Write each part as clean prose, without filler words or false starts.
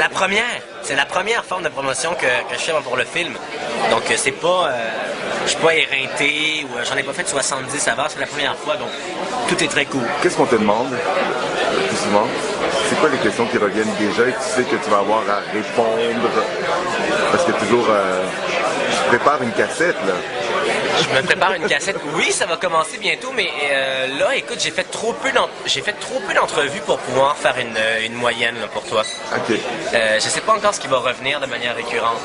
la première. C'est la première forme de promotion que je fais pour le film. Donc, c'est pas... je suis pas éreinté ou j'en ai pas fait 70 avant. C'est la première fois, donc tout est très cool. Qu'est-ce qu'on te demande le plus souvent? C'est quoi les questions qui reviennent déjà et tu sais que tu vas avoir à répondre? Parce que toujours... tu prépares une cassette, là. Je me prépare une cassette. Oui, ça va commencer bientôt, mais là, écoute, j'ai fait trop peu d'entrevues pour pouvoir faire une moyenne là, pour toi. OK. Je sais pas encore ce qui va revenir de manière récurrente.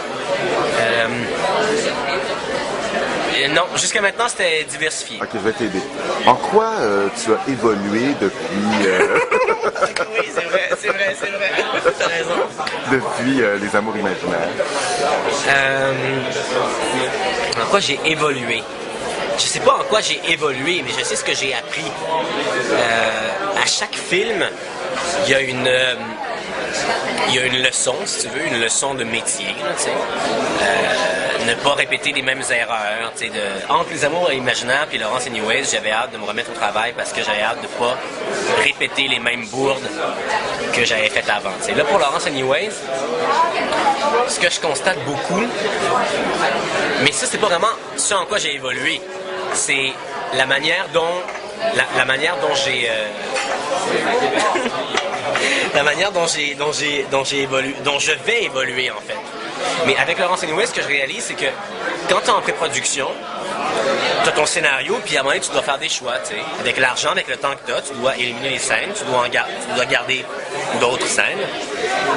Non, jusqu'à maintenant, c'était diversifié. OK, je vais t'aider. En quoi tu as évolué depuis... Oui, c'est vrai. T'as raison. Depuis Les Amours imaginaires? En quoi j'ai évolué? Je sais pas en quoi j'ai évolué, mais je sais ce que j'ai appris. À chaque film, il y a une leçon, si tu veux, une leçon de métier, là, tu sais. Ne pas répéter les mêmes erreurs, tu sais. Entre Les Amours imaginaires et Laurence Anyways, j'avais hâte de me remettre au travail parce que j'avais hâte de pas répéter les mêmes bourdes que j'avais faites avant. Tu sais. Là, pour Laurence Anyways, ce que je constate beaucoup, mais ça, c'est pas vraiment ce en quoi j'ai évolué. C'est la manière dont j'ai la manière dont je vais évoluer en fait. Mais avec Laurence Anyways, ce que je réalise, c'est que quand tu es en pré-production, tu as ton scénario, puis à un moment donné, tu dois faire des choix, tu sais. Avec l'argent, avec le temps que tu as, tu dois éliminer les scènes, tu dois garder d'autres scènes.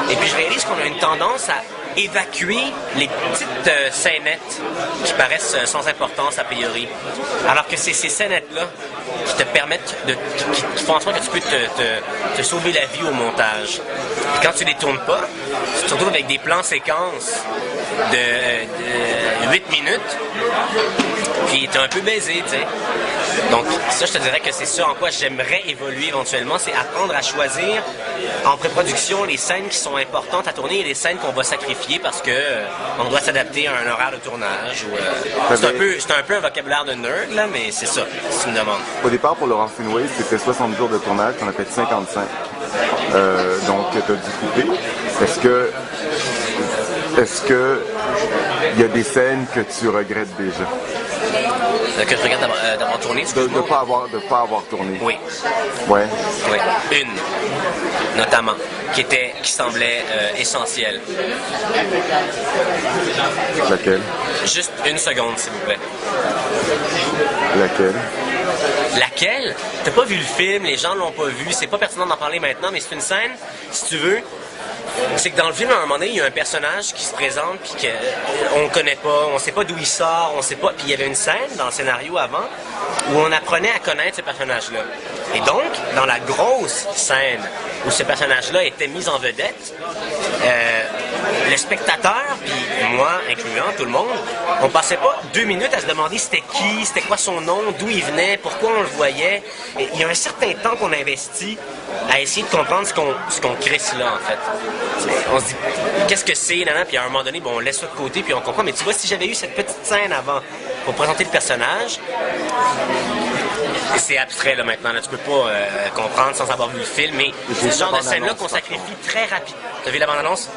Et puis je réalise qu'on a une tendance à évacuer les petites scénettes qui paraissent sans importance a priori. Alors que c'est ces scénettes-là qui te permettent qui font en sorte que tu peux te sauver la vie au montage. Et quand tu les tournes pas, tu te retrouves avec des plans séquences de 8 minutes, puis t'es un peu baisé, tu sais. Donc ça, je te dirais que c'est ça en quoi j'aimerais évoluer éventuellement, c'est apprendre à choisir en pré-production les scènes qui sont importantes à tourner et les scènes qu'on va sacrifier parce que on doit s'adapter à un horaire de tournage. C'est un peu un vocabulaire de nerd, là, mais c'est ça, si tu me demandes. Au départ, pour Laurence Anyways, c'était 60 jours de tournage, on a fait 55. Donc, tu as dû couper. Est-ce que il y a des scènes que tu regrettes déjà? Que je regarde d'avoir tourné, De ne pas avoir tourné. Oui. Ouais. Oui. Une, notamment, qui semblait essentielle. Laquelle? Juste une seconde, s'il vous plaît. Laquelle? Laquelle? T'as pas vu le film, les gens l'ont pas vu, c'est pas pertinent d'en parler maintenant, mais c'est une scène, si tu veux. C'est que dans le film, à un moment donné, il y a un personnage qui se présente puis qu'on connaît pas, on sait pas d'où il sort, on sait pas. Puis il y avait une scène dans le scénario avant où on apprenait à connaître ce personnage-là. Et donc, dans la grosse scène où ce personnage-là était mis en vedette, le spectateur, puis moi, incluant tout le monde, on passait pas 2 minutes à se demander c'était qui, c'était quoi son nom, d'où il venait, pourquoi on le voyait. Et il y a un certain temps qu'on investit à essayer de comprendre ce qu'on crisse là, en fait. On se dit, qu'est-ce que c'est, là, puis à un moment donné, bon, on laisse ça de côté, puis on comprend. Mais tu vois, si j'avais eu cette petite scène avant pour présenter le personnage, c'est abstrait, là, maintenant. Là, tu peux pas comprendre sans avoir vu le film, mais c'est ce genre de scène-là qu'on sacrifie très rapidement. T'as vu la bande-annonce?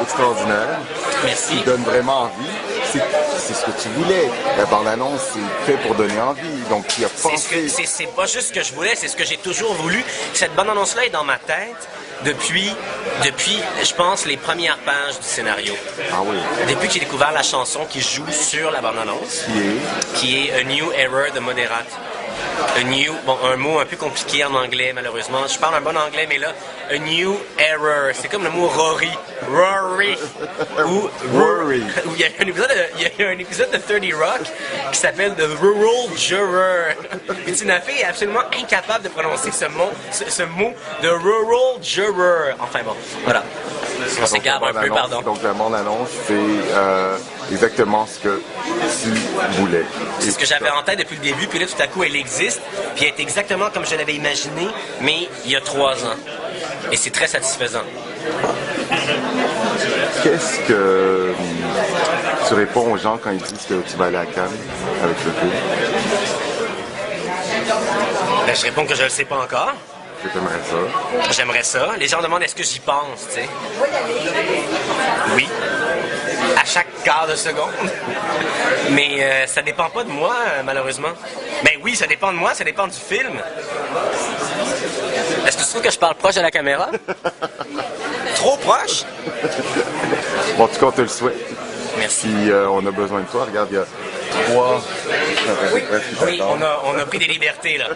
Extraordinaire. Merci. Qui donne vraiment envie. C'est ce que tu voulais. La bande-annonce, c'est fait pour donner envie. Donc, tu as pensé... C'est pas juste ce que je voulais, c'est ce que j'ai toujours voulu. Cette bande-annonce-là est dans ma tête depuis, je pense, les premières pages du scénario. Ah oui. Depuis que j'ai découvert la chanson qui joue sur la bande-annonce, qui est A New Error de Moderat. Un mot un peu compliqué en anglais, malheureusement. Je parle un bon anglais, mais là, A New Error. C'est comme le mot Rory. Ou Rory. Il y a un épisode de 30 Rock qui s'appelle The Rural Juror. Et Tina Fey est absolument incapable de prononcer ce mot, The Rural Juror. Enfin bon, voilà. On s'égare un peu, pardon. Donc la bande-annonce, c'est exactement ce que tu voulais. C'est ce que j'avais en tête depuis le début, puis là, tout à coup, elle existe, puis elle est exactement comme je l'avais imaginé, mais il y a 3 ans. Et c'est très satisfaisant. Qu'est-ce que tu réponds aux gens quand ils disent que tu vas aller à Cannes avec le film? Ben, je réponds que je le sais pas encore. Est-ce que tu aimerais ça? J'aimerais ça. Les gens me demandent est-ce que j'y pense, tu sais. Oui. À chaque quart de seconde. Mais ça dépend pas de moi, malheureusement. Mais oui, ça dépend de moi, ça dépend du film. Est-ce que tu trouves que je parle proche de la caméra? Trop proche? Bon, en tout cas, on te le souhaite. Merci. Puis on a besoin de toi. Regarde, il y a 3... Oui, on a pris des libertés, là.